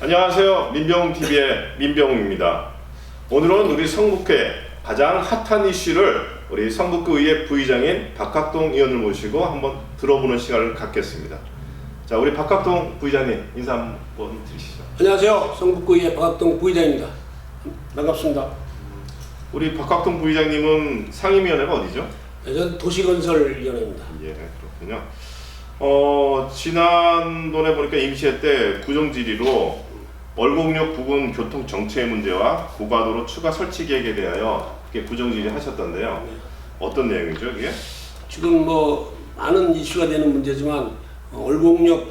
안녕하세요. 민병TV의 민병입니다. 오늘은 우리 성북회 가장 핫한 이슈를 우리 성북구의회 부의장인 박학동 의원을 모시고 한번 들어보는 시간을 갖겠습니다. 자, 우리 박학동 부의장님 인사 한번 드리시죠. 안녕하세요. 성북구의회 박학동 부의장입니다. 반갑습니다. 우리 박학동 부의장님은 상임위원회가 어디죠? 저는 도시건설위원회입니다. 예, 그렇군요. 지난번에 보니까 임시회 때 구정질의로 월곡역 부근 교통 정체 문제와 고가도로 추가 설치 계획에 대하여 구정질의 하셨던데요. 네. 어떤 내용이죠, 이게? 지금 많은 이슈가 되는 문제지만 월곡역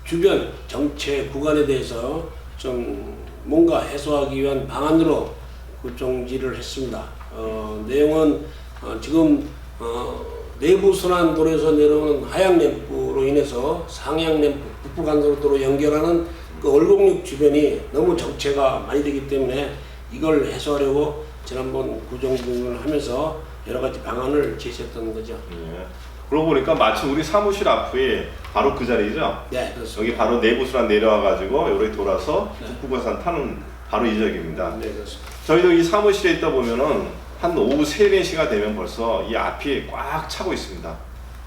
주변 정체 구간에 대해서 좀 뭔가 해소하기 위한 방안으로 구정질의를 했습니다. 내용은 지금 내부 순환도로에서 내려오는 하양 램프로 인해서 상양 램프 북부 간선도로 연결하는 그 월곡역 주변이 너무 정체가 많이 되기 때문에 이걸 해소하려고 지난번 구정질의를 하면서 여러 가지 방안을 제시했던 거죠. 예. 그러고 보니까 마침 우리 사무실 앞이 바로 그 자리죠? 네, 그렇습니다. 여기 바로 내부 순환 내려와가지고 여기 돌아서 네. 북부간선 타는 바로 이 지역입니다. 네, 그렇습니다. 저희도 이 사무실에 있다 보면은 한 오후 3, 4시가 되면 벌써 이 앞이 꽉 차고 있습니다.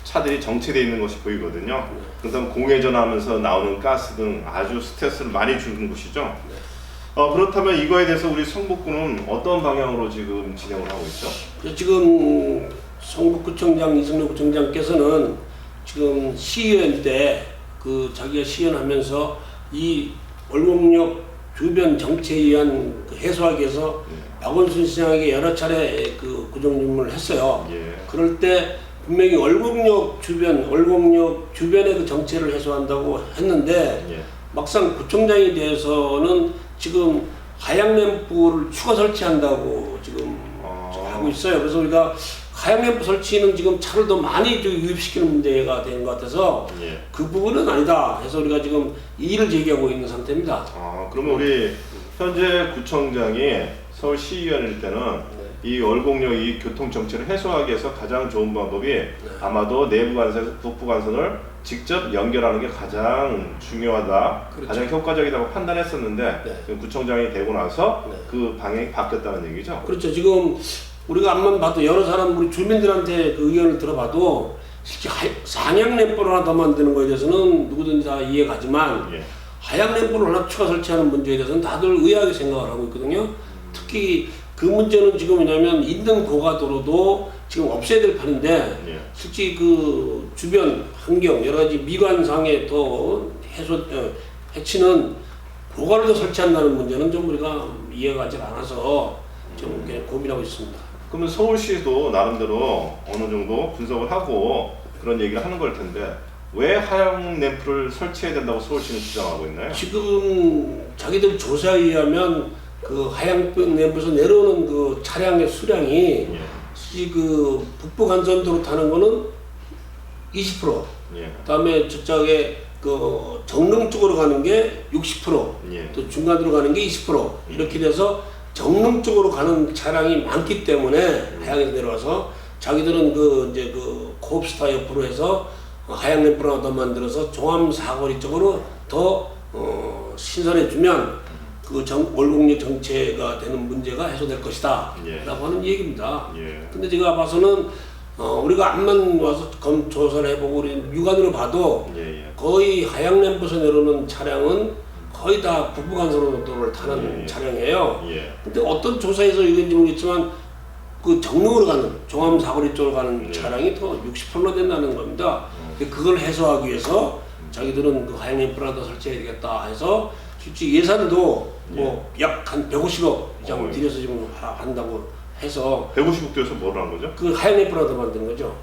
차들이 정체되어 있는 것이 보이거든요. 그다음 공회전하면서 나오는 가스 등 아주 스트레스를 많이 주는 곳이죠. 그렇다면 이거에 대해서 우리 성북구는 어떤 방향으로 지금 진행을 하고 있죠? 지금 성북구청장 이승료 구청장께서는 지금 시의원 때 자기가 시의원하면서 이 월곡역 주변 정체에 의한 해소하기 위해서 박원순 시장에게 여러 차례 구정질문을 했어요. 예. 그럴 때 분명히 월곡역 주변의 그 정체를 해소한다고 했는데 예. 막상 구청장에 대해서는 지금 하양 램프를 추가 설치한다고 지금 하고 있어요. 그래서 우리가 하양 램프 설치는 지금 차를 더 많이 유입시키는 문제가 되는 것 같아서 예. 그 부분은 아니다 해서 우리가 지금 이의를 제기하고 있는 상태입니다. 그러면 우리 현재 구청장이 서울시의원일 때는 이 월곡역 이 교통 정체를 해소하기 위해서 가장 좋은 방법이 아마도 내부 간선에서 북부 간선을 직접 연결하는 게 가장 중요하다, 그렇죠. 가장 효과적이라고 판단했었는데 지금 구청장이 되고 나서 그 방향이 바뀌었다는 얘기죠. 그렇죠. 지금 우리가 앞만 봐도 여러 사람 우리 주민들한테 그 의견을 들어봐도 실제 상향 램프를 하나 더 만드는 거에 대해서는 누구든지 다 이해가 가지만 하향 램프를 하나 추가 설치하는 문제에 대해서는 다들 의아하게 생각을 하고 있거든요. 특히 그 문제는 지금 뭐냐면 있는 고가도로도 지금 없애야 될 판인데 실제 그 주변 환경 여러 가지 미관상에 또 해치는 고가를 더 설치한다는 문제는 좀 우리가 이해가 잘 않아서 좀 고민하고 있습니다. 그러면 서울시도 나름대로 어느 정도 분석을 하고 그런 얘기를 하는 걸 텐데 왜 하향 램프를 설치해야 된다고 서울시는 주장하고 있나요? 지금 자기들 조사에 의하면 그 하향 램프에서 내려오는 그 차량의 수량이 그 북부 간선도로 타는 거는 20%, 그다음에 저쪽에 그 정릉 쪽으로 가는 게 60%, 또 중간으로 가는 게 20% 이렇게 돼서 정릉 쪽으로 가는 차량이 많기 때문에 하향에서 내려와서 자기들은 이제 코업스타 옆으로 해서 하향 램프를 하나 더 만들어서 종암 사거리 쪽으로 더 신설해주면 월곡역 정체가 되는 문제가 해소될 것이다 라고 하는 얘기입니다. 근데 제가 봐서는 우리가 앞만 와서 조사를 해보고 우리 육안으로 봐도 거의 하향 램프에서 내려오는 차량은 거의 다 북부 간선도로를 타는 차량이에요. 근데 어떤 조사에서 이건지 모르겠지만 그 정릉으로 가는 종암 사거리 쪽으로 가는 차량이 더 60%나 된다는 겁니다. 그걸 해소하기 위해서 자기들은 그 하향 램프를 더 설치해야 되겠다 해서 실제 예산도 약 한 150억 이상 들여서 지금 한다고 해서 150억 들여서 뭘 한 거죠? 그 하향 램프를 더 만드는 거죠.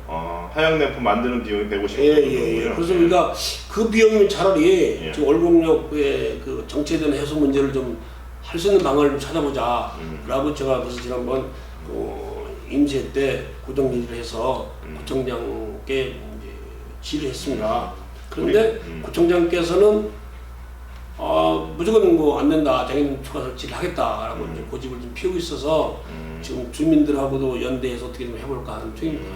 하향 램프 만드는 비용이 150억 예. 그래서 우리가 그 비용이면 차라리 지금 월곡역의 그 정체된 해소 문제를 좀 할 수 있는 방안을 좀 찾아보자 라고 제가 그래서 지난번 임시회 때 구정질의를 해서 구청장께 질의했습니다. 그런데 구청장께서는 무조건 안 된다. 자기는 추가 설치를 하겠다라고 이제 고집을 좀 피우고 있어서 지금 주민들하고도 연대해서 어떻게 좀 해볼까 하는 중입니다.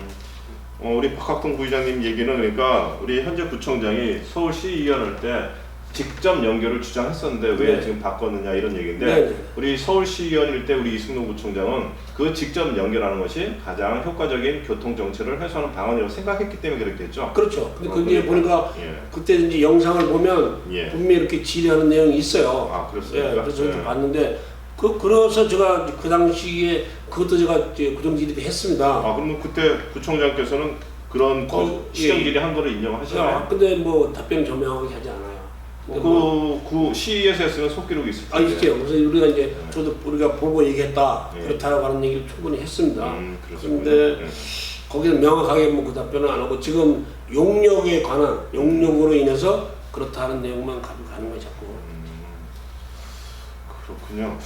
우리 박학동 부의장님 얘기는 그러니까 우리 현재 구청장이 서울시의원일 때 직접 연결을 주장했었는데 왜 네. 지금 바꿨느냐 이런 얘기인데 네, 네. 우리 서울시의원일 때 우리 이승노 구청장은 그 직접 연결하는 것이 가장 효과적인 교통 정체를 해소하는 방안이라고 생각했기 때문에 그랬겠죠. 그렇죠. 근데 그게 보니까 예. 그때 이제 영상을 보면 예. 분명히 이렇게 질의하는 내용이 있어요. 아, 그렇습니까? 예, 그래서 저도 예. 봤는데 그래서 제가 그 당시에 그것도 제가 이제 구정질의도 했습니다. 아, 그러면 그때 구청장께서는 그런 시정 질의 한 거를 인정하시나요? 근데 뭐 답변 조명하게 하지 않아요. 그 시에서 했으면 속기록이 있을 텐데. 있죠. 그래서 우리가 이제 저도 우리가 보고 얘기했다 예. 그렇다라고 하는 얘기를 충분히 했습니다. 그렇습니다. 그런데 예. 거기는 명확하게 뭐 그 답변은 안 하고 지금 용역에 관한 용역으로 인해서 그렇다는 내용만 가지고 가는 거예요 자꾸. 그렇군요.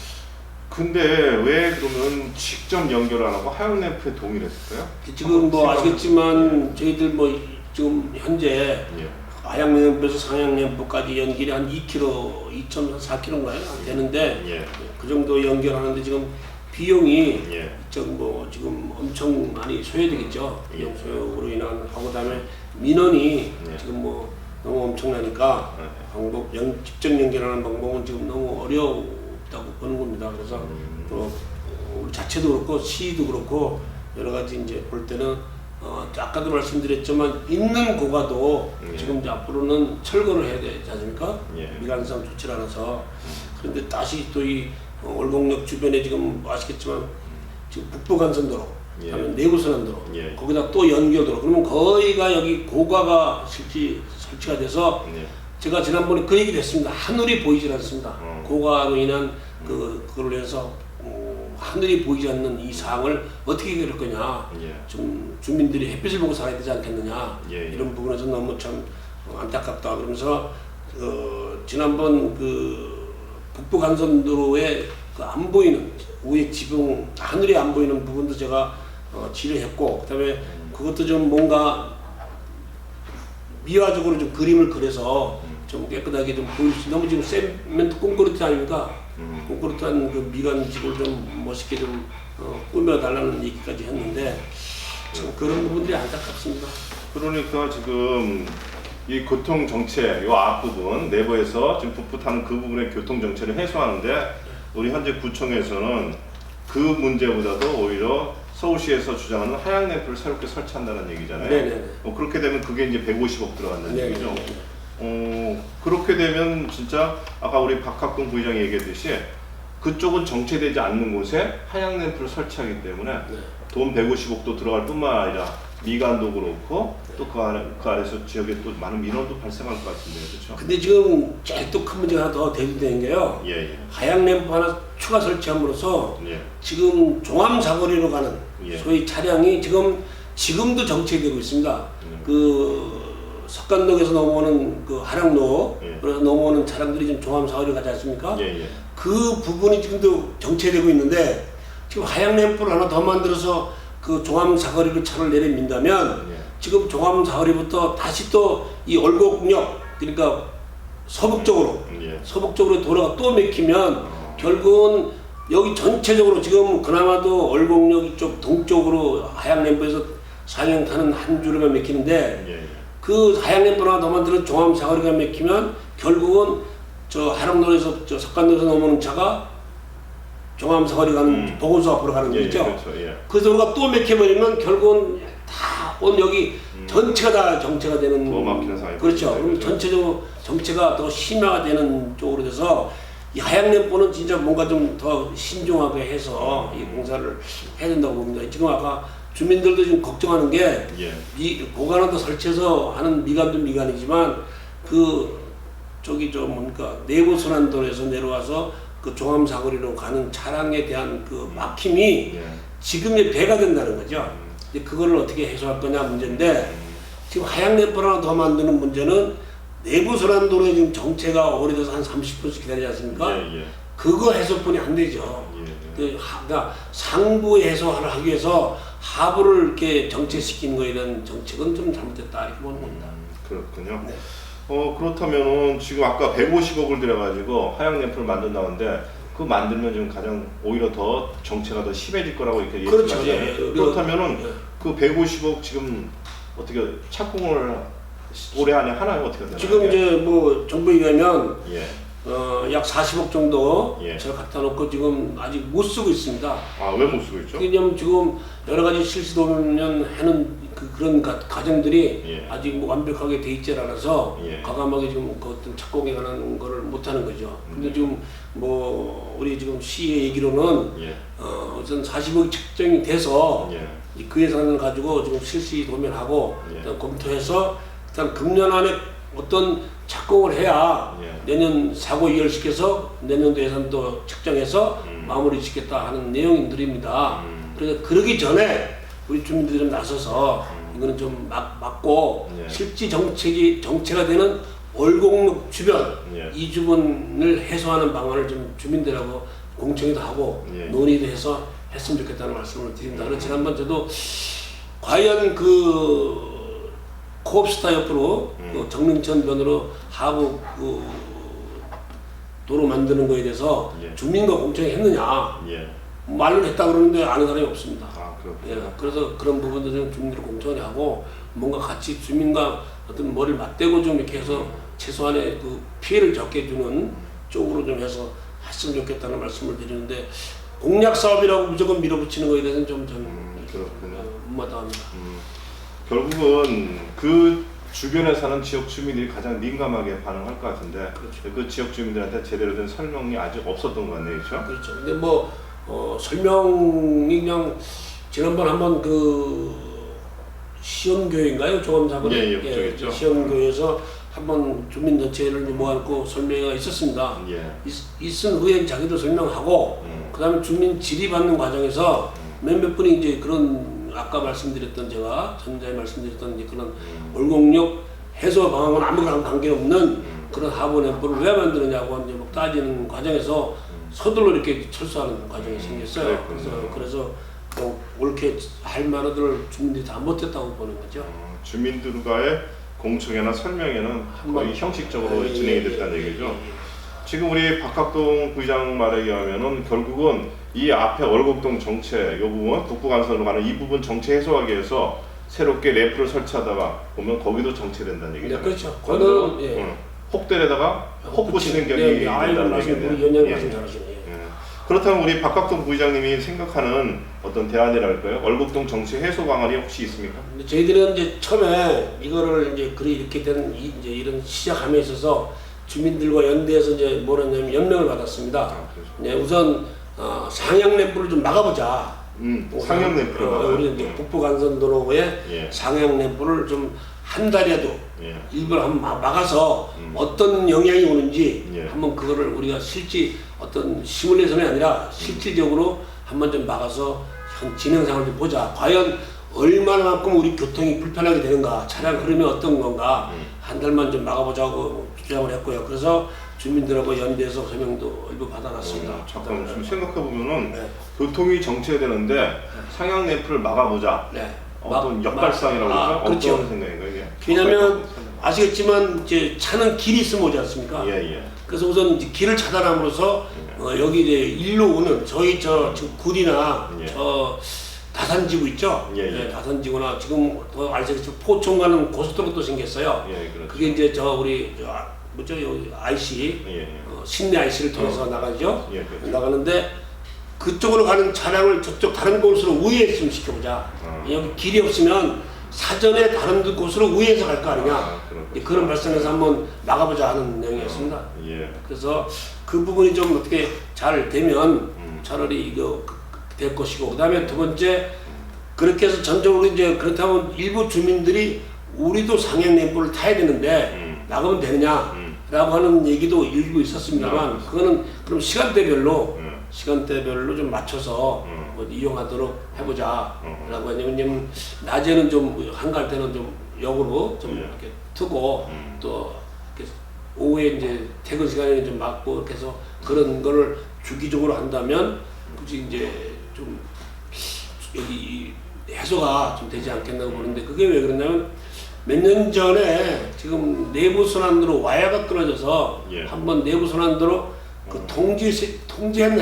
근데 왜 그러면 직접 연결 안 하고 하얀램프에 동의를 했을까요? 지금 뭐 생각을- 아시겠지만 저희들 뭐 지금 현재 예. 하양램프에서 상양램프까지 연길이 한 2km, 2.4km인가요? 되는데 예. 그 정도 연결하는데 지금 비용이 예. 뭐 지금 엄청 많이 소요되겠죠. 예. 비용 소요로 인한 하고 그다음에 민원이 예. 지금 뭐 너무 엄청나니까 예. 방법 직접 연결하는 방법은 지금 너무 어렵다고 보는 겁니다. 그래서 또 우리 자체도 그렇고 시도 그렇고 여러 가지 이제 볼 때는 아까도 말씀드렸지만 있는 고가도 예. 지금 이제 앞으로는 철거를 해야 되지 않습니까? 예. 미관상 좋지 않아서 그런데 다시 또 이 월곡역 주변에 지금 아시겠지만 지금 북부간선도로, 예. 그다음에 내부순환도로, 예. 거기다 또 연결도로 그러면 거의가 여기 고가가 설치가 돼서 예. 제가 지난번에 그 얘기를 했습니다. 하늘이 보이질 않습니다. 고가로 인한 그걸로 해서 하늘이 보이지 않는 이 상황을 어떻게 해결할 거냐. 예. 좀 주민들이 햇빛을 보고 살아야 되지 않겠느냐. 예. 이런 부분에서 너무 참 안타깝다. 그러면서 지난번 그 북부 간선도로에 그 안 보이는 우회 지붕 하늘이 안 보이는 부분도 제가 질의했고 그다음에 그것도 좀 뭔가 미화적으로 좀 그림을 그려서 좀 깨끗하게 좀 보일 수 너무 지금 세멘트 콘크리트 아닙니까? 콘크리트한 그 미관 지구를 좀 멋있게 좀 꾸며달라는 얘기까지 했는데 참 그런 부분들이 안타깝습니다. 그러니까 지금 이 교통 정체 이 앞부분 내부에서 지금 풋풋하는 그 부분의 교통 정체를 해소하는데 우리 현재 구청에서는 그 문제보다도 오히려 서울시에서 주장하는 하얀램프를 새롭게 설치한다는 얘기잖아요. 네네네. 그렇게 되면 그게 이제 150억 들어간다는 네네. 얘기죠. 그렇게 되면 진짜 아까 우리 박학근 부의장이 얘기했듯이 그쪽은 정체되지 않는 곳에 하얀램프를 설치하기 때문에 돈 150억도 들어갈 뿐만 아니라 미관도 그렇고 또 그 아래서 지역에 또 많은 민원도 발생할 것 같은데요, 그렇죠? 근데 지금 제일 또 큰 문제가 하나 더 대두되는 게요. 예, 예, 하양 램프 하나 추가 설치함으로써 예, 지금 종암 사거리로 가는 예. 소위 차량이 지금도 정체되고 있습니다. 그 석간동에서 넘어오는 그 하랑로 예. 그래서 넘어오는 차량들이 지금 종암 사거리 가지 않습니까? 예, 예. 그 부분이 지금도 정체되고 있는데 지금 하양 램프를 하나 더 만들어서 그 종암 사거리로 차를 내려민다면 예. 지금 종암 사거리부터 다시 또 이 월곡역 그러니까 서북쪽으로 예. 서북쪽으로 도로가 또 막히면 결국은 여기 전체적으로 지금 그나마도 월곡역 이쪽 동쪽으로 하양램프에서 상행 타는 한 줄에만 막히는데 예, 예. 그 하양램프 하나 더 만들어 종암 사거리가 막히면 결국은 저 하랑도에서 저 석간도에서 넘어오는 차가 종암 사거리 가는 보건소 앞으로 가는 거 예, 있죠. 그렇죠. 예. 그 도로가 또 막혀버리면 결국은 다 온 여기 전체가 다 정체가 되는 더 막히는 상황이 그렇죠. 벌어지죠. 그럼 전체적으로 정체가 더 심화가 되는 쪽으로 돼서 이 하양램프는 진짜 뭔가 좀 더 신중하게 해서 이 공사를 해야 된다고 봅니다. 지금 아까 주민들도 지금 걱정하는 게 예. 이 고관을 더 설치해서 하는 미관도 미관이지만 그 저기 저 뭡니까 내부 순환도로에서 내려와서 그 종암 사거리로 가는 차량에 대한 그 막힘이 예. 지금의 배가 된다는 거죠. 이제 그거를 어떻게 해소할 거냐 문제인데 지금 하양램프 하나 더 만드는 문제는 내부 순환도로에 지금 정체가 오래돼서 한 30분씩 기다리지 않습니까? 예, 예. 그거 해소뿐이 안 되죠. 예. 그러니까 상부 해소를 하기 위해서 하부를 이렇게 정체시키는 거에 대한 정책은 좀 잘못됐다 이렇게 보는 겁니다. 그렇군요. 네. 그렇다면은 지금 아까 150억을 들여가지고 하양램프를 만든다는데 그 만들면 지금 가장 오히려 더 정체가 더 심해질 거라고 이렇게 그렇죠. 얘기하잖아요. 예, 예. 그렇다면은 예. 그 150억 지금 어떻게 착공을 올해 안에 하나요? 어떻게 되나요? 지금 이제 뭐 정부에 의하면 예. 약 40억 정도 예. 제가 갖다 놓고 지금 아직 못 쓰고 있습니다. 아, 왜 못 쓰고 있죠? 왜냐면 지금 여러 가지 실시도면 하는 그런 가정들이 예. 아직 뭐 완벽하게 돼 있지 않아서 예. 과감하게 지금 그 어떤 착공에 관한 거를 못 하는 거죠. 근데 지금 뭐 우리 지금 시의 얘기로는 예. 우선 40억이 책정이 돼서 예. 그 예산을 가지고 지금 실시 도면하고 예. 일단 검토해서 일단 금년 안에 어떤 착공을 해야 예. 내년 사고 이결시켜서 내년도 예산도 책정해서 마무리 짓겠다 하는 내용들입니다. 그래서 그러기 전에 우리 주민들이 좀 나서서 이거는 좀 막고 예. 실제 정체가 되는 월곡역 주변 예. 이 주변을 해소하는 방안을 좀 주민들하고 공청회도 하고 예. 논의도 해서 했으면 좋겠다는 말씀을 드립니다. 그래서 지난번 저도 과연 그 코업스타 옆으로 그 정릉천 변으로 하부 그 도로 만드는 거에 대해서 예. 주민과 공청회 했느냐 예. 말을 했다 그러는데 아는 사람이 없습니다. 아, 예, 그렇군요. 그래서 그런 부분도 좀 주민들 공청회 하고 뭔가 같이 주민과 어떤 머리를 맞대고 좀 이렇게 해서 최소한의 그 피해를 적게 해주는 쪽으로 좀 해서 했으면 좋겠다는 말씀을 드리는데 공약 사업이라고 무조건 밀어붙이는 거에 대해서는 좀 저는 그렇군요. 못마땅합니다. 결국은 그 주변에 사는 지역 주민들이 가장 민감하게 반응할 것 같은데 그렇죠. 그 지역 주민들한테 제대로 된 설명이 아직 없었던 것 같네요, 그렇죠? 그렇죠. 근데 뭐 설명이 그냥 지난번 한번 그 시원교회인가요? 조감사건 예, 그쪽에 있죠. 시원교회에서 한번 주민 전체를 모아놓고 설명회가 있었습니다. 예. 있은 후에 자기도 설명하고 그다음에 주민 질의받는 과정에서 몇몇 분이 이제 그런 아까 말씀드렸던 제가 전자에 말씀드렸던 이제 그런 월곡역 해소 방안은 아무런 관계없는 그런 하부 램프를 왜 만드느냐고 이제 막 따지는 과정에서 서둘러 이렇게 철수하는 과정이 생겼어요. 그래서 뭐 옳게 할 말을 주민들이 다 못했다고 보는 거죠. 주민들과의 공청회나 설명회는 거의 형식적으로 진행이 됐다는 얘기죠. 지금 우리 박학동 부의장 말에 의하면은 결국은 이 앞에 월곡동 정체 이 부분 북부간선으로 가는 이 부분 정체 해소하기 위해서 새롭게 램프를 설치하다가 보면 거기도 정체된다는 얘기죠. 네, 그렇죠. 그거는 혹들에다가 혹부 진행경이 된다는 얘기인데. 연양 말씀 잘하시네요. 그렇다면 우리 박학동 부의장님이 생각하는 어떤 대안이랄까요? 월곡동 정체 해소 방안이 혹시 있습니까? 근데 저희들은 이제 처음에 이거를 이제 그리 이렇게 된 이제 이런 시작함에 있어서 주민들과 연대해서 이제 뭐랬냐면 연명을 받았습니다. 네, 우선 상향 램프를 좀 막아보자. 상향 램프를 우리 이제 북부간선도로에 상향 램프를 좀 한 달이라도 일부러 한번 막아서 어떤 영향이 오는지 한번 그거를 우리가 실제 어떤 시뮬레이션이 아니라 실질적으로 한번 좀 막아서 현 진행 상황을 좀 보자. 과연 얼마나만큼 우리 교통이 불편하게 되는가, 차량 흐름이 어떤 건가 한 달만 좀 막아보자고 주장을 했고요. 그래서 주민들하고 연대해서 설명도 일부 받아놨습니다. 잠깐 좀 생각해 보면은 교통이 정체되는데 상향 램프를 막아보자. 네. 어떤 역발상이라고 그러죠? 그렇죠. 어떤 생각인가요, 이게? 왜냐하면 아시겠지만 이제 차는 길이 있으면 오지 않습니까? 예. 그래서 우선 이제 길을 차단함으로써 여기 이제 일로 오는 저희 저 지금 굴이나 저 다산지구 있죠? 예. 다산지구나 지금 더 아시겠지만 포천 가는 고속도로도 생겼어요. 그렇죠. 그게 이제 저 우리 뭐죠 여기 IC 신내 IC를 통해서 나가죠. 그렇죠. 나가는데 그쪽으로 가는 차량을 저쪽 다른 곳으로 우회해 좀 시켜보자. 여기 길이 없으면 사전에 다른 곳으로 우회해서 갈 거 아니냐. 그런 발상에서 한번 막아보자 하는 내용이었습니다. 그래서 그 부분이 좀 어떻게 잘 되면 차라리 이거 될 것이고, 그다음에 두 번째 그렇게 해서 전적으로 이제 그렇다면 일부 주민들이 우리도 상향 램프를 타야 되는데 나가면 되느냐라고 하는 얘기도 일부 있었습니다만 그거는 그럼 시간대별로 좀 맞춰서 이용하도록 해보자라고. 왜냐면 낮에는 좀 한가할 때는 좀 역으로 좀 이렇게 트고 또 이렇게 오후에 이제 퇴근 시간에 좀 막고 이렇게 해서 그런 거를 주기적으로 한다면 굳이 이제 좀 여기 해소가 좀 되지 않겠나고 보는데, 그게 왜 그러냐면 몇 년 전에 지금 내부 순환도로 와야가 끊어져서 한번 내부 순환도로 그 통제한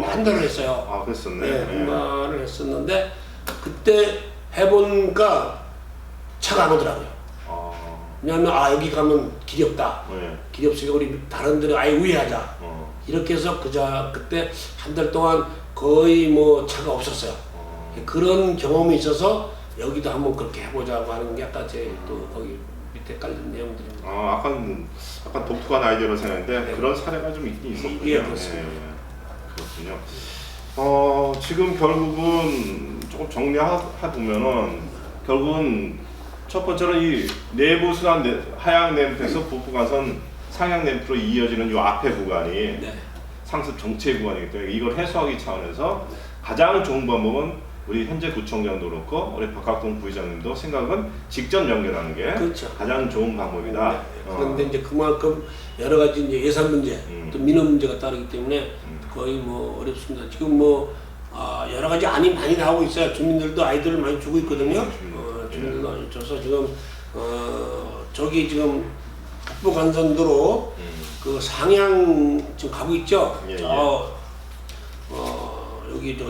한 달을 했어요. 아, 그랬었네. 한 달을 했었는데 그때 해보니까 차가 안 오더라고요. 왜냐하면 여기 가면 길이 없다. 예. 길이 없으니까 우리 다른 데로 아예 우회하자. 어. 이렇게 해서 그때 한 달 동안 거의 뭐 차가 없었어요. 그런 경험이 있어서 여기도 한번 그렇게 해보자고 하는 게 아까 제 또 거기 밑에 깔린 내용들입니다. 약간 독특한 아이디어로 생각했는데 네. 그런 사례가 좀 있긴 있었군요. 예, 그렇습니다. 그렇군요. 지금 결국은 조금 정리해보면은 결국은 첫 번째로 이 내부 순환 하향 램프에서 부부 가선 상향 램프로 이어지는 이 앞에 구간이 네. 상습 정체 구간이기 때문에 이걸 해소하기 차원에서 가장 좋은 방법은 우리 현재 구청장도 그렇고 우리 박학동 부의장님도 생각은 직접 연결하는 게 그렇죠. 가장 좋은 방법이다. 네. 그런데 이제 그만큼 여러 가지 이제 예산 문제, 또 민원 문제가 따르기 때문에 거의 뭐 어렵습니다. 지금 뭐 여러 가지 안이 많이 나오고 있어요. 주민들도 아이디어를 많이 주고 있거든요. 주민들도 많이 줘서 지금 저기 지금 북부 간선도로 그 상향 지금 가고 있죠. 예, 예. 여기 저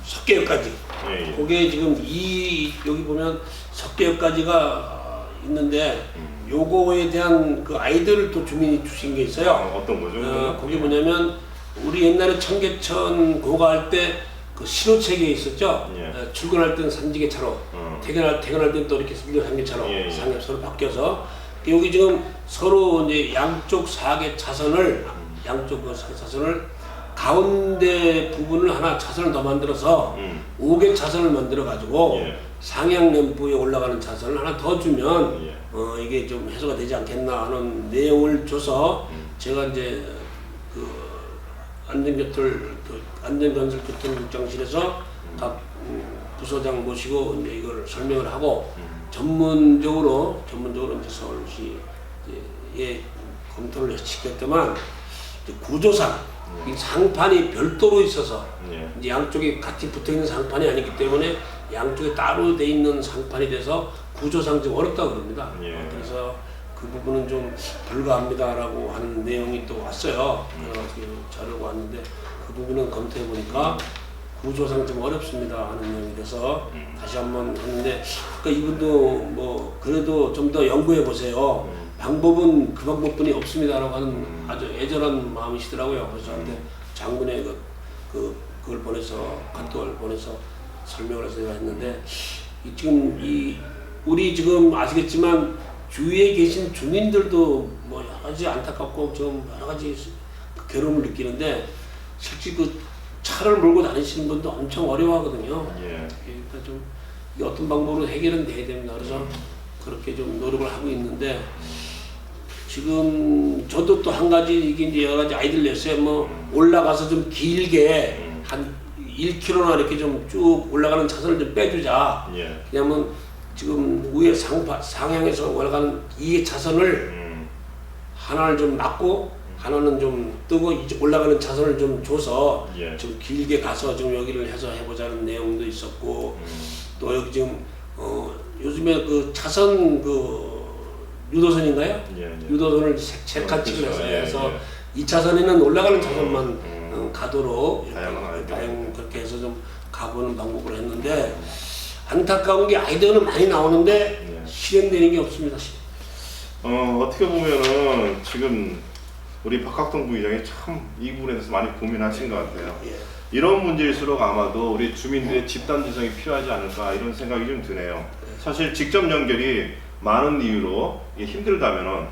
석계역까지. 예, 예. 그게 지금 여기 보면 석계역까지가 있는데 요거에 대한 그 아이디어를 또 주민이 주신 게 있어요. 어떤 거죠? 거기 뭐냐면 우리 옛날에 청계천 고가할 때 그 신호체계 있었죠. 예. 출근할 때는 삼지개차로, 퇴근할 때는 또 이렇게 삼지개차로 예, 예. 서로 바뀌어서 여기 지금 서로 이제 양쪽 4개 차선을 양쪽 그 차선을 가운데 부분을 하나 차선을 더 만들어서 5개 차선을 만들어 가지고 예. 상향 램프에 올라가는 차선을 하나 더 주면 예. 이게 좀 해소가 되지 않겠나 하는 내용을 줘서 제가 이제 그 안전건설교통국장실에서 각 부서장 모시고 이제 이걸 설명을 하고 전문적으로 이제 서울시에 검토를 시켰더만 구조상 이 상판이 별도로 있어서 예. 이제 양쪽에 같이 붙어 있는 상판이 아니기 때문에 양쪽에 따로 돼 있는 상판이 돼서 구조상 좀 어렵다고 그럽니다. 예. 그래서 그 부분은 좀 불가합니다라고 하는 내용이 또 왔어요. 그래가지고 자료가 왔는데 그 부분은 검토해 보니까 구조상 좀 어렵습니다 하는 내용이 돼서 다시 한번 했는데 그러니까 이분도 뭐 그래도 좀 더 연구해 보세요. 방법은 그 방법뿐이 없습니다라고 하는 아주 애절한 마음이시더라고요. 그래서 저한테 장문에 그걸 보내서 카톡을 보내서 설명을 해서 제가 했는데 지금 우리 지금 아시겠지만 주위에 계신 주민들도 뭐 여러 가지 안타깝고 좀 여러 가지 괴로움을 느끼는데 실제 그 차를 몰고 다니시는 분도 엄청 어려워하거든요. 예. 그러니까 좀 이게 어떤 방법으로 해결은 돼야 됩니다. 그래서 그렇게 좀 노력을 하고 있는데 지금 저도 또 한 가지 이게 이제 여러 가지 아이디어를 냈어요. 뭐 올라가서 좀 길게 한 1km나 이렇게 좀 쭉 올라가는 차선을 좀 빼주자. 예. 왜냐면 지금 위에 상향에서 올라가는 이 차선을 하나를 좀 막고 하나는 좀 뜨고 이제 올라가는 차선을 좀 줘서 예. 좀 길게 가서 좀 여기를 해서 해보자는 내용도 있었고 또 여기 지금 요즘에 그 차선 그 유도선인가요? 예. 유도선을 세 칸씩을 그렇죠. 해서 예. 이 차선에는 올라가는 차선만 가도록 다양한 다양 그렇게 해서 좀 가보는 방법으로 했는데 안타까운 게 아이디어는 많이 나오는데 예. 실행되는 게 없습니다. 어떻게 보면은 지금 우리 박학동 부의장이 참 이 부분에 대해서 많이 고민하신 것 같아요. 예. 이런 문제일수록 아마도 우리 주민들의 집단 지성이 필요하지 않을까 이런 생각이 좀 드네요. 사실 직접 연결이 많은 이유로 이게 힘들다면은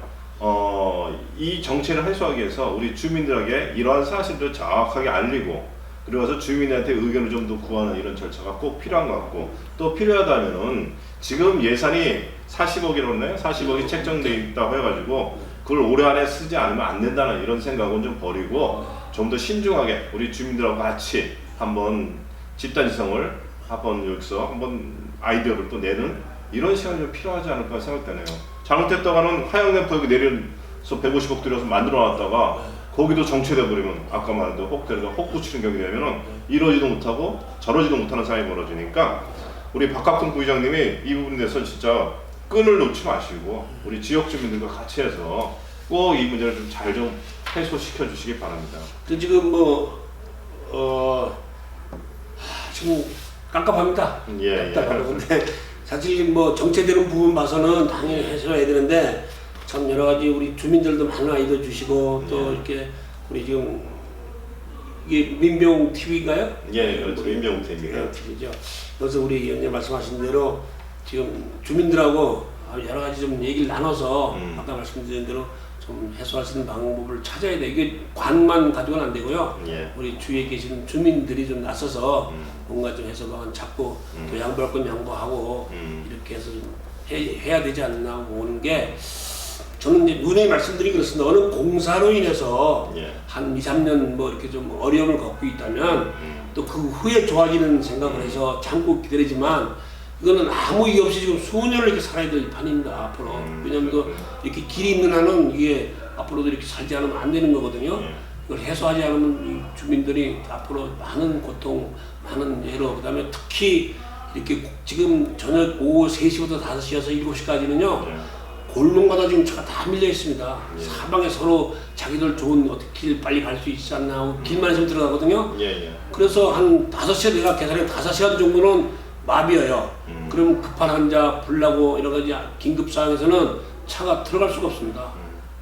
이 정체를 해소하기 위해서 우리 주민들에게 이러한 사실을 정확하게 알리고 그래서 주민한테 의견을 좀 더 구하는 이런 절차가 꼭 필요한 것 같고 또 필요하다면은 지금 예산이 40억이라고 했나요? 40억이 책정되어 있다고 해가지고 그걸 올해 안에 쓰지 않으면 안 된다는 이런 생각은 좀 버리고 좀 더 신중하게 우리 주민들하고 같이 한번 집단지성을 한번 여기서 한번 아이디어를 또 내는 이런 시간이 좀 필요하지 않을까 생각되네요. 잘못했다가는 하향램프 여기 내려서 150억 들여서 만들어 놨다가 거기도 정체돼 버리면 아까 말한 대로 혹 붙이는 격이 되면은 이러지도 못하고 저러지도 못하는 상황이 벌어지니까 우리 박학동 부의장님이 이 부분에 대해서 진짜 끈을 놓지 마시고 우리 지역 주민들과 같이 해서 꼭 이 문제를 좀 잘 좀 해소시켜 주시기 바랍니다. 지금 지금 깝깝합니다. 예. 깝깝하고 근데 사실 뭐 정체되는 부분 봐서는 당연히 해소해야 되는데 참 여러 가지 우리 주민들도 많은 아이디어 주시고 또 이렇게 우리 지금 이게 민병 TV인가요? 예, 그렇죠. 민병 TV입니다. TV죠. 그래서 우리 위원님 말씀하신 대로 지금 주민들하고 여러 가지 좀 얘기를 나눠서 아까 말씀드린 대로 좀 해소할 수 있는 방법을 찾아야 돼. 이게 관만 가지고는 안 되고요. 예. 우리 주위에 계신 주민들이 좀 나서서 뭔가 좀 해소 방안 찾고 또 양보할 건 양보하고 이렇게 해서 좀 해야 되지 않나 보는 게 저는 이제 누누이 말씀드린 그렇습니다. 어느 공사로 인해서 예. 한 2, 3년 뭐 이렇게 좀 어려움을 겪고 있다면 또 그 후에 좋아지는 생각을 해서 참고 기다리지만 이거는 아무 이유 없이 지금 수년을 이렇게 살아야 될 판입니다 앞으로. 왜냐하면 또 이렇게 길이 있는 한은 이게 앞으로도 이렇게 살지 않으면 안 되는 거거든요. 이걸 해소하지 않으면 이 주민들이 앞으로 많은 고통, 많은 예로 그다음에 특히 이렇게 지금 저녁 오후 3시부터 5시여서 7시까지는요. 골목마다 지금 차가 다 밀려 있습니다. 사방에 서로 자기들 좋은 어떻게 길 빨리 갈 수 있지 않나 하고 길만 있으면 들어가거든요. 그래서 한 5시간 내가 계산해 5시간 정도는 마비여요. 그럼 급한 환자 불나고 여러 가지 긴급 상황에서는 차가 들어갈 수가 없습니다.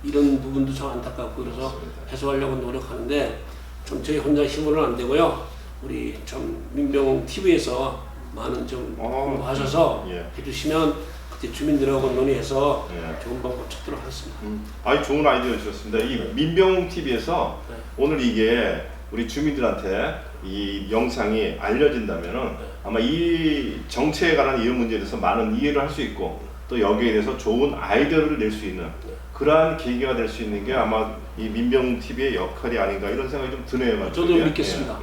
이런 부분도 참 안타깝고 그래서 해소하려고 노력하는데 좀 저희 혼자 힘으로는 안 되고요. 우리 좀 민병 TV에서 많은 좀 공부하셔서 해주시면 그때 주민들하고 논의해서 좋은 방법 찾도록 하겠습니다. 아주 좋은 아이디어 주셨습니다. 이 민병 TV에서 오늘 이게 우리 주민들한테 이 영상이 알려진다면은 아마 이 정체에 관한 이런 문제에 대해서 많은 이해를 할 수 있고 또 여기에 대해서 좋은 아이디어를 낼 수 있는 그러한 계기가 될 수 있는 게 아마 이 민병 TV의 역할이 아닌가 이런 생각이 좀 드네요. 저도 믿겠습니다.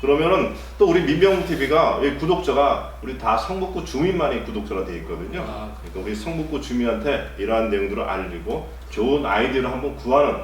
그러면은 또 우리 민병 TV가 구독자가 우리 다 성북구 주민만이 구독자가 되어 있거든요. 그러니까 우리 성북구 주민한테 이러한 내용들을 알리고 좋은 아이디어를 한번 구하는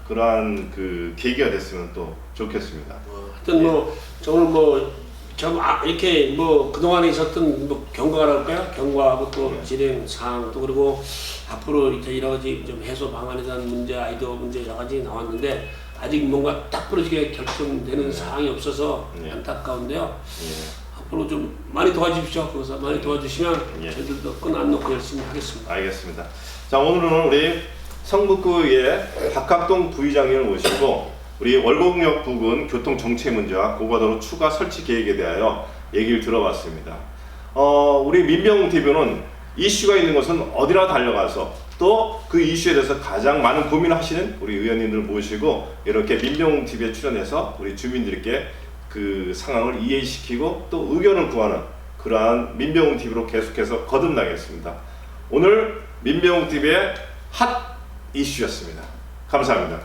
그러한 그 계기가 됐으면 또 좋겠습니다. 하여튼 뭐 저는 뭐 좀 이렇게 뭐 그동안에 있었던 뭐 경과랄까요? 경과하고 또 진행 사항 또 그리고 앞으로 이제 여러 가지 좀 해소 방안에 대한 문제, 아이디어 문제 여러 가지 나왔는데 아직 뭔가 딱 부러지게 결정되는 사항이 없어서 안타까운데요. 앞으로 좀 많이 도와주십시오. 그래서 많이 도와주시면 저희들도 끈 안 놓고 열심히 하겠습니다. 알겠습니다. 자, 오늘은 우리 성북구의 박학동 부의장님을 모시고 우리 월곡역 부근 교통 정체 문제와 고가도로 추가 설치 계획에 대하여 얘기를 들어봤습니다. 우리 민병 TV는 이슈가 있는 것은 어디나 달려가서 또 그 이슈에 대해서 가장 많은 고민을 하시는 우리 의원님들 모시고 이렇게 민병 TV에 출연해서 우리 주민들께 그 상황을 이해시키고 또 의견을 구하는 그러한 민병 TV로 계속해서 거듭나겠습니다. 오늘 민병 TV의 핫 이슈였습니다. 감사합니다.